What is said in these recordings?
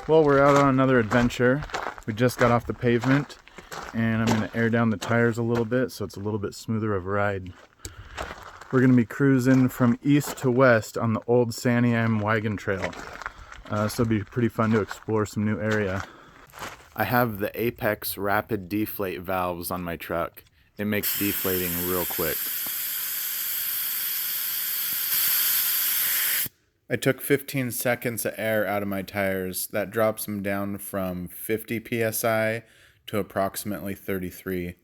Well, we're out on another adventure. We just got off the pavement and I'm going to air down the tires a little bit so it's a little bit smoother of a ride. We're going to be cruising from east to west on the old Santiam wagon trail. So it'll be pretty fun to explore some new area. I have the Apex rapid deflate valves on my truck. It makes deflating real quick. I took 15 seconds of air out of my tires. That drops them down from 50 psi to approximately 33.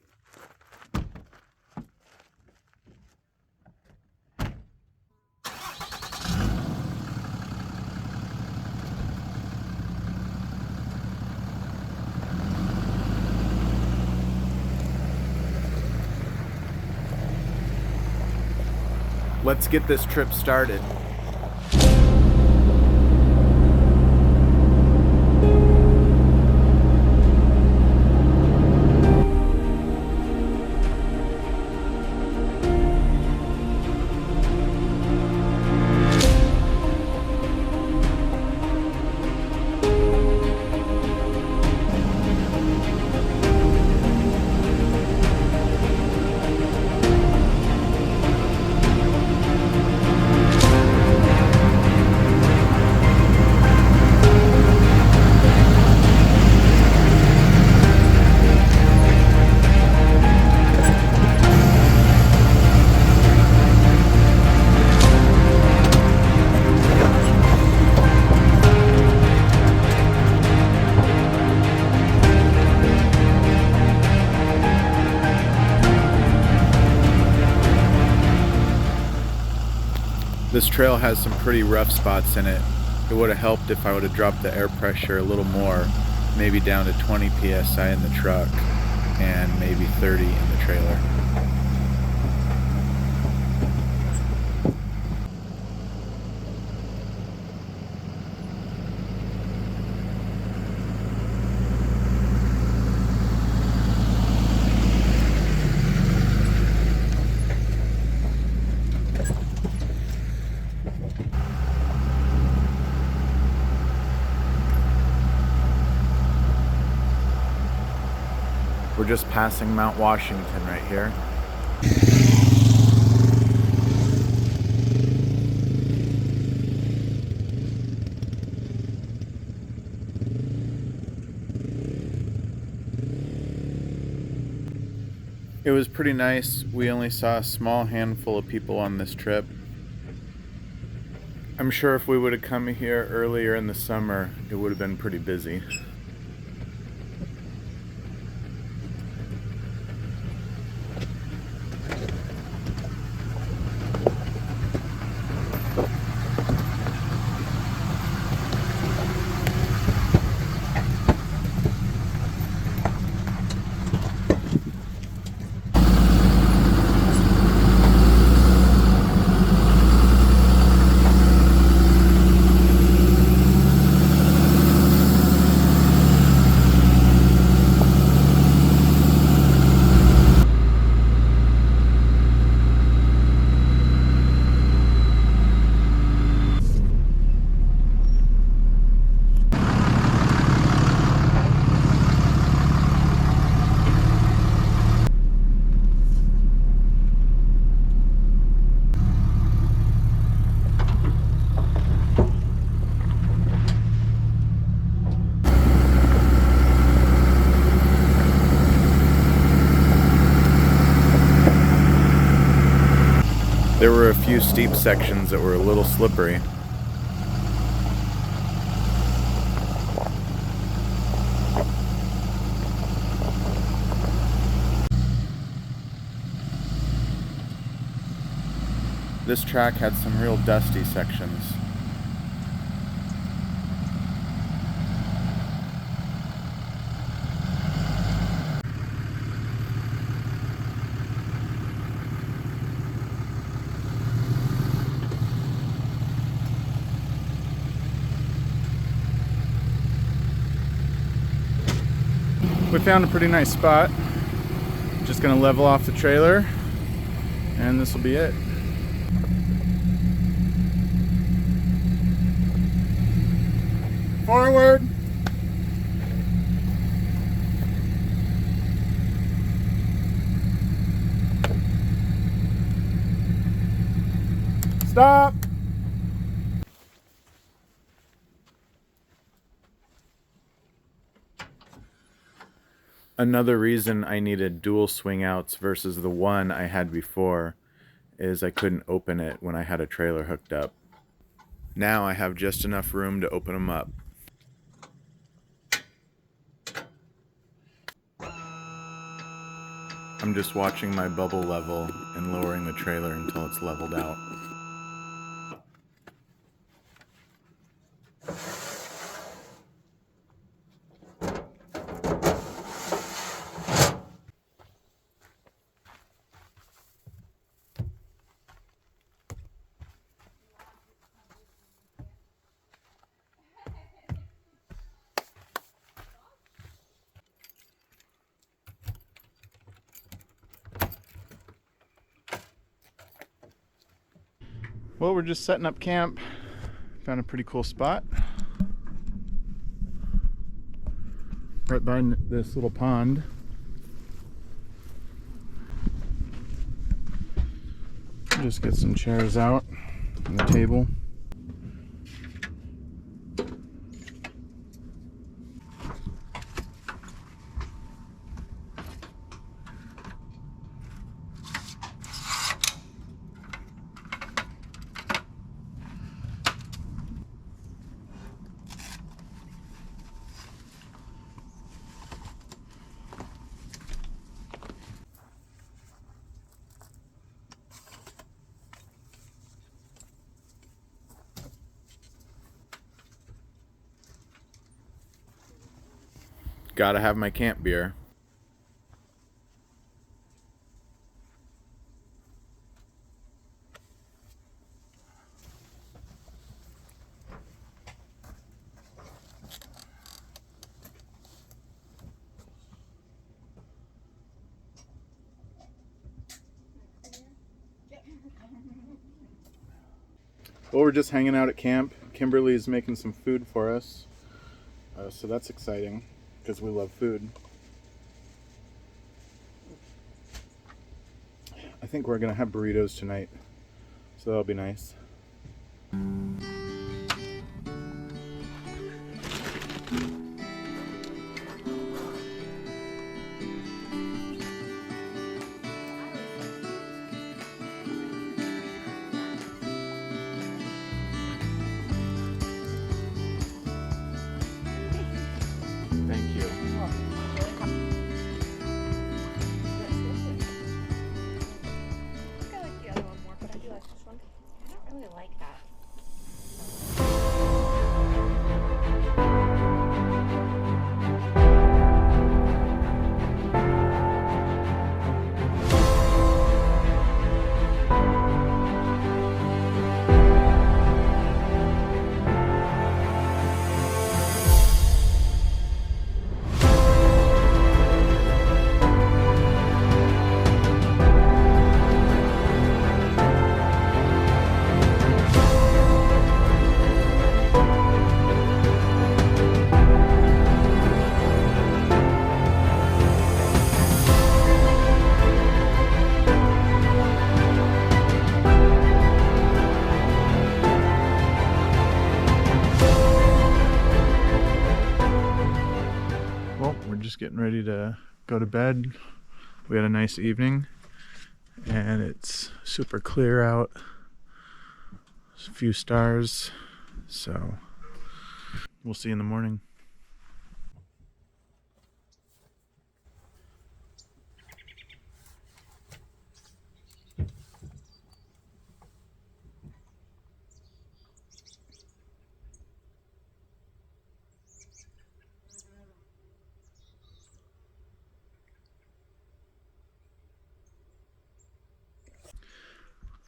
Let's get this trip started. This trail has some pretty rough spots in it. It would have helped if I would have dropped the air pressure a little more, maybe down to 20 psi in the truck and maybe 30 in the trailer. We're just passing Mount Washington right here. It was pretty nice. We only saw a small handful of people on this trip. I'm sure if we would have come here earlier in the summer, it would have been pretty busy. There were a few steep sections that were a little slippery. This track had some real dusty sections. We found a pretty nice spot. Just gonna level off the trailer and this will be it. Forward. Stop! Another reason I needed dual swing outs versus the one I had before is I couldn't open it when I had a trailer hooked up. Now I have just enough room to open them up. I'm just watching my bubble level and lowering the trailer until it's leveled out. Well, we're just setting up camp. Found a pretty cool spot. Right behind this little pond. Just get some chairs out on the table. Gotta have my camp beer. Well, we're just hanging out at camp. Kimberly's making some food for us. So that's exciting because we love food. I think we're gonna have burritos tonight, so that'll be nice. Thank you. I like the other one more, but I do like this one. I don't really like that. Well, we're just getting ready to go to bed. We had a nice evening and it's super clear out. There's a few stars, so we'll see you in the morning.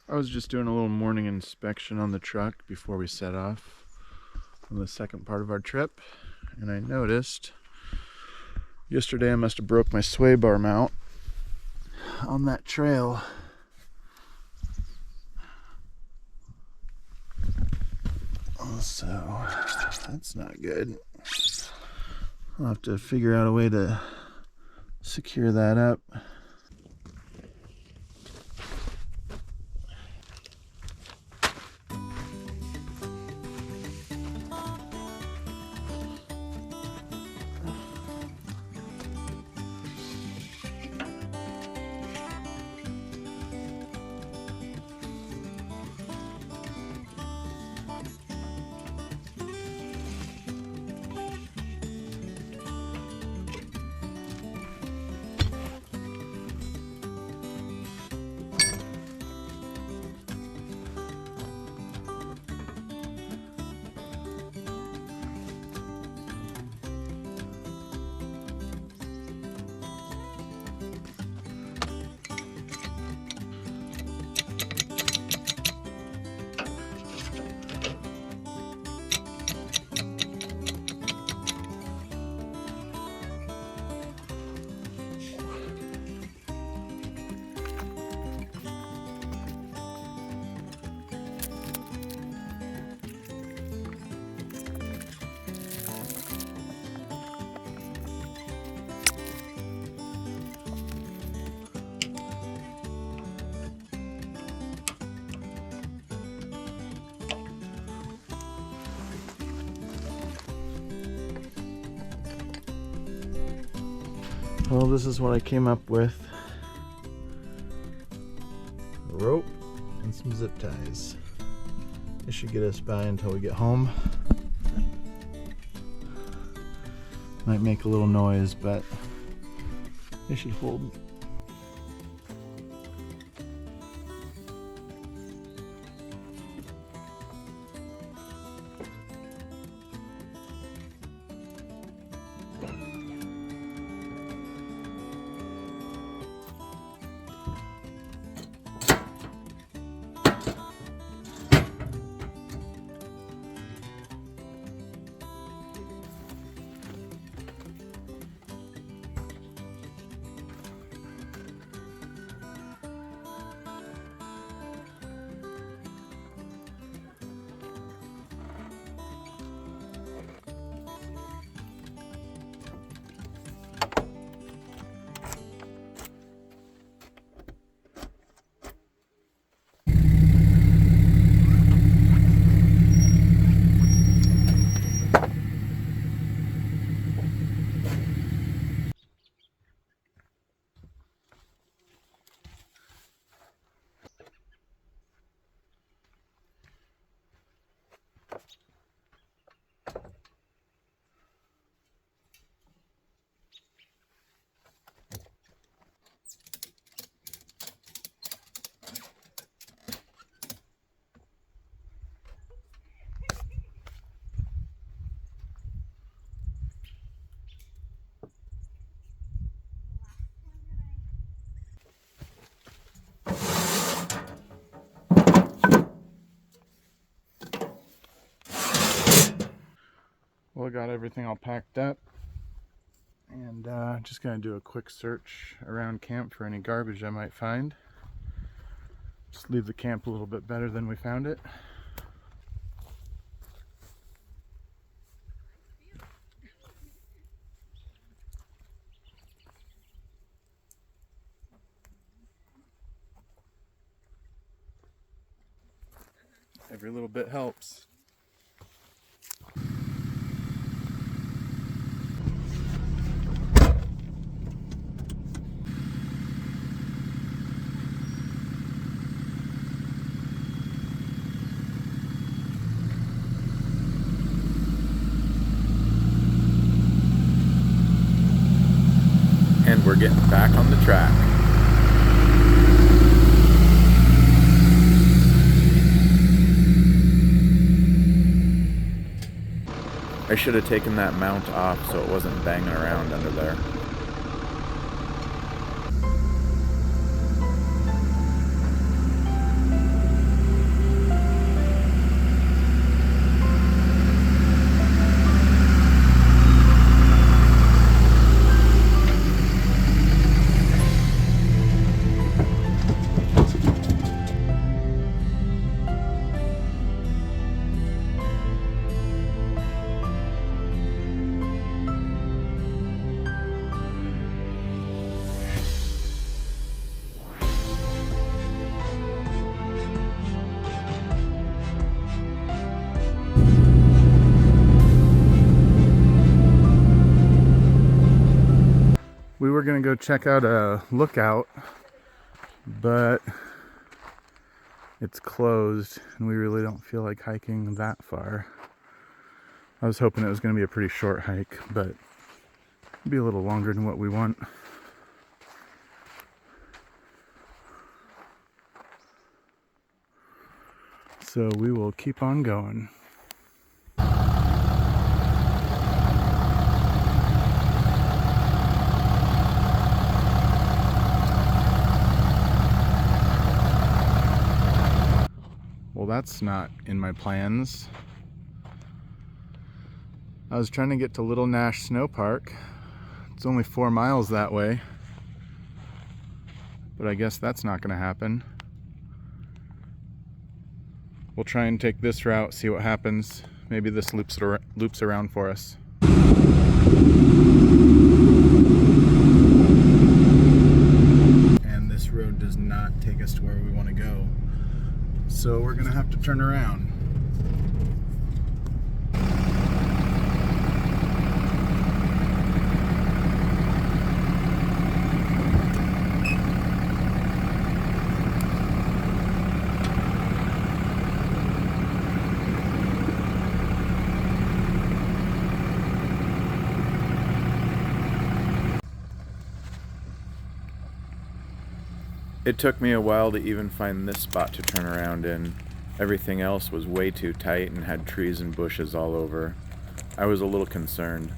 I was just doing a little morning inspection on the truck before we set off on the second part of our trip, and I noticed yesterday I must have broke my sway bar mount on that trail. So that's not good. I'll have to figure out a way to secure that up. Well, this is what I came up with. A rope and some zip ties. This should get us by until we get home. Might make a little noise, but they should hold. Well, I got everything all packed up, and just gonna do a quick search around camp for any garbage I might find. Just leave the camp a little bit better than we found it. Every little bit helps. And we're getting back on the track. I should have taken that mount off so it wasn't banging around under there. We were gonna go check out a lookout, but it's closed and we really don't feel like hiking that far. I was hoping it was gonna be a pretty short hike, but it'd be a little longer than what we want. So we will keep on going. Well, that's not in my plans. I was trying to get to Little Nash Snow Park. It's only 4 miles that way, but I guess that's not gonna happen. We'll try and take this route, see what happens. Maybe this loops around for us. And this road does not take us to where we want to go. So we're gonna have to turn around. It took me a while to even find this spot to turn around in. Everything else was way too tight and had trees and bushes all over. I was a little concerned.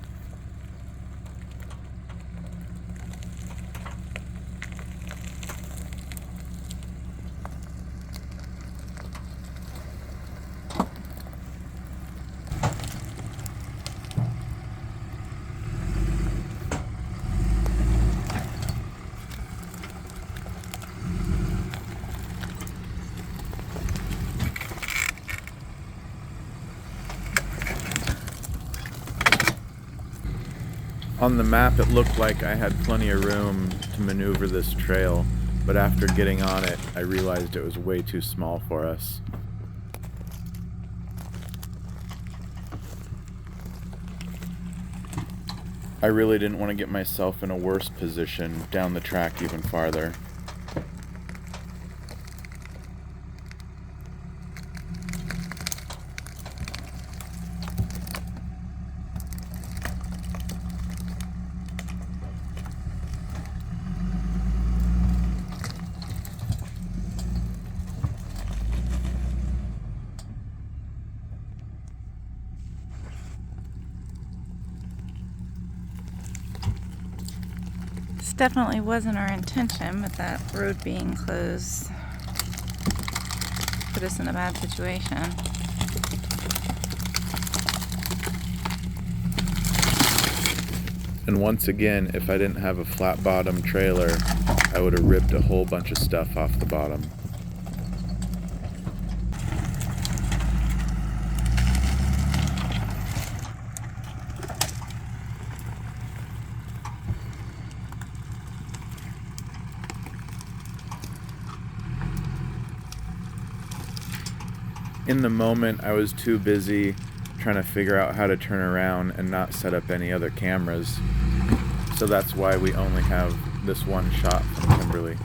On the map, it looked like I had plenty of room to maneuver this trail, but after getting on it, I realized it was way too small for us. I really didn't want to get myself in a worse position down the track even farther. Definitely wasn't our intention, but that road being closed put us in a bad situation. And once again, if I didn't have a flat bottom trailer, I would have ripped a whole bunch of stuff off the bottom. In the moment, I was too busy trying to figure out how to turn around and not set up any other cameras. So that's why we only have this one shot from Kimberly.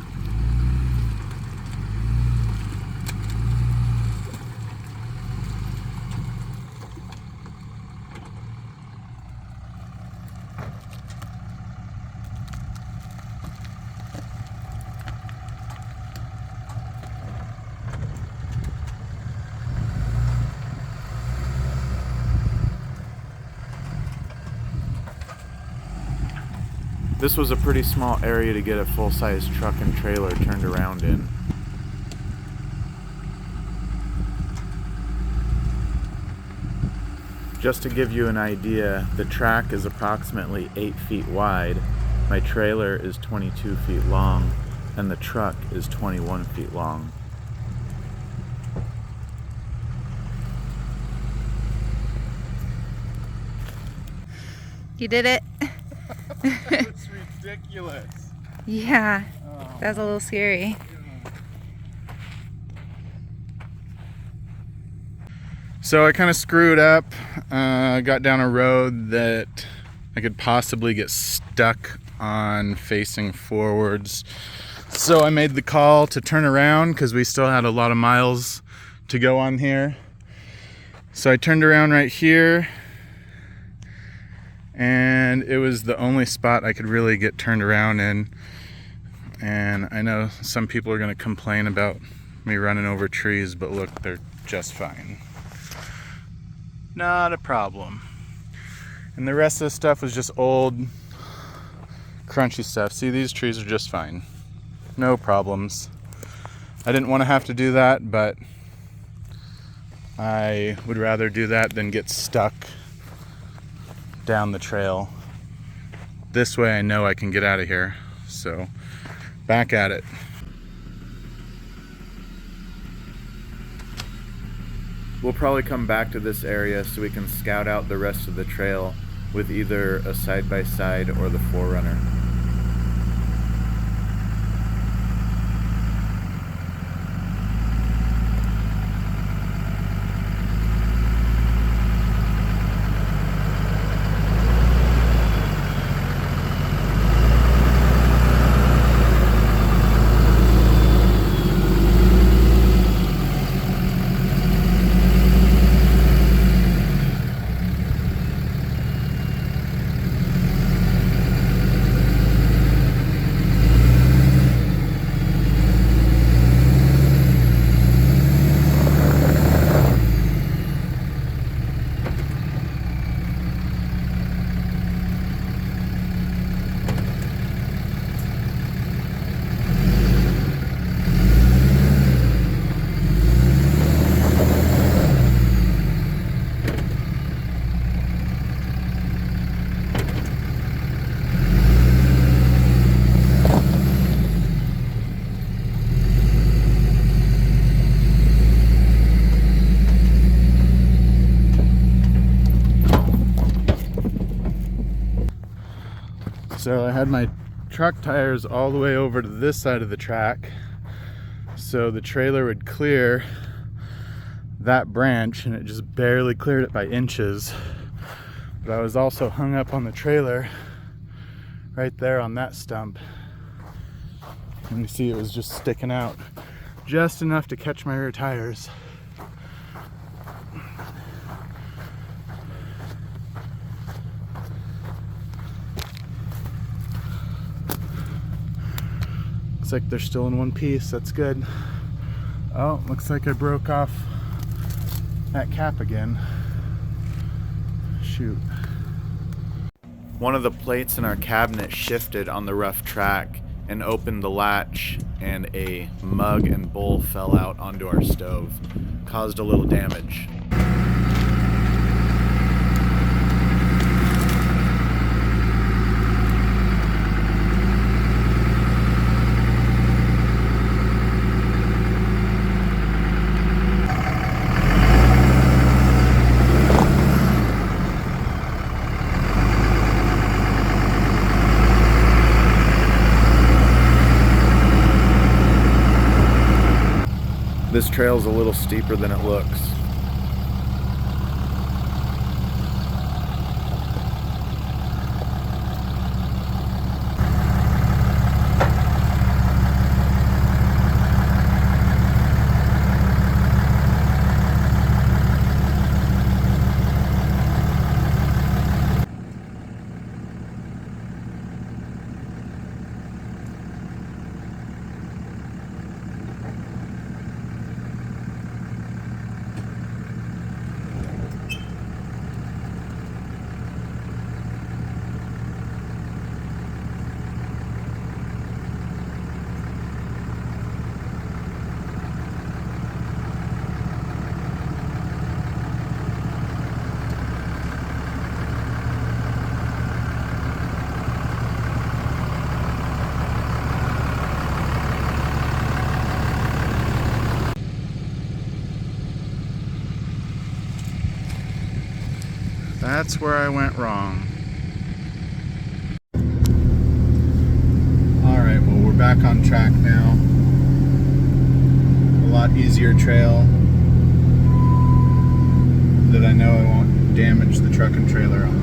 This was a pretty small area to get a full-size truck and trailer turned around in. Just to give you an idea, the track is approximately 8 feet wide, my trailer is 22 feet long, and the truck is 21 feet long. You did it. That's ridiculous. Yeah, that was a little scary. So I kind of screwed up, got down a road that I could possibly get stuck on facing forwards. So I made the call to turn around because we still had a lot of miles to go on here. So I turned around right here, and it was the only spot I could really get turned around in. And I know some people are going to complain about me running over trees, but look, they're just fine. Not a problem. And the rest of the stuff was just old, crunchy stuff. See, these trees are just fine. No problems. I didn't want to have to do that, but I would rather do that than get stuck down the trail. This way I know I can get out of here. So, back at it. We'll probably come back to this area so we can scout out the rest of the trail with either a side-by-side or the 4Runner. So I had my truck tires all the way over to this side of the track, so the trailer would clear that branch, and it just barely cleared it by inches. But I was also hung up on the trailer right there on that stump, and you see it was just sticking out just enough to catch my rear tires. Looks like they're still in one piece. That's good. Oh, looks like I broke off that cap again. Shoot. One of the plates in our cabinet shifted on the rough track and opened the latch, and a mug and bowl fell out onto our stove. Caused a little damage. This trail's a little steeper than it looks. That's where I went wrong. Alright, well, we're back on track now. A lot easier trail that I know I won't damage the truck and trailer on.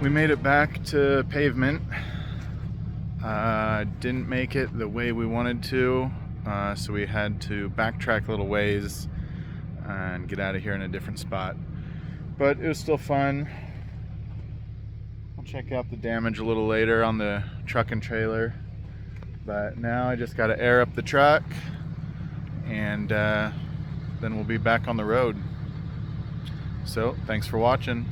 We made it back to pavement. Didn't make it the way we wanted to, so we had to backtrack a little ways and get out of here in a different spot. But it was still fun. I'll check out the damage a little later on the truck and trailer. But now I just got to air up the truck, and then we'll be back on the road. So, thanks for watching.